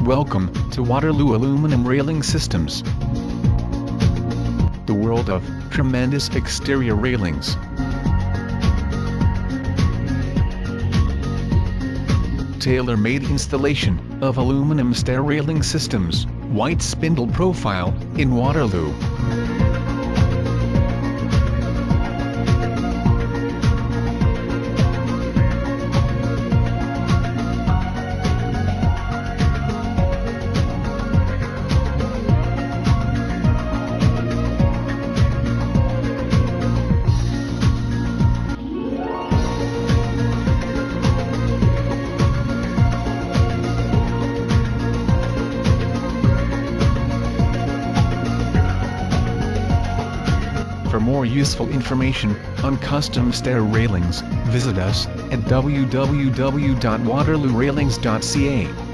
Welcome to Waterloo Aluminum Railing Systems. The world of tremendous exterior railings. Tailor-made installation of aluminum stair railing systems, white spindle profile, in Waterloo. For more useful information on custom stair railings, visit us at www.waterloorailings.ca.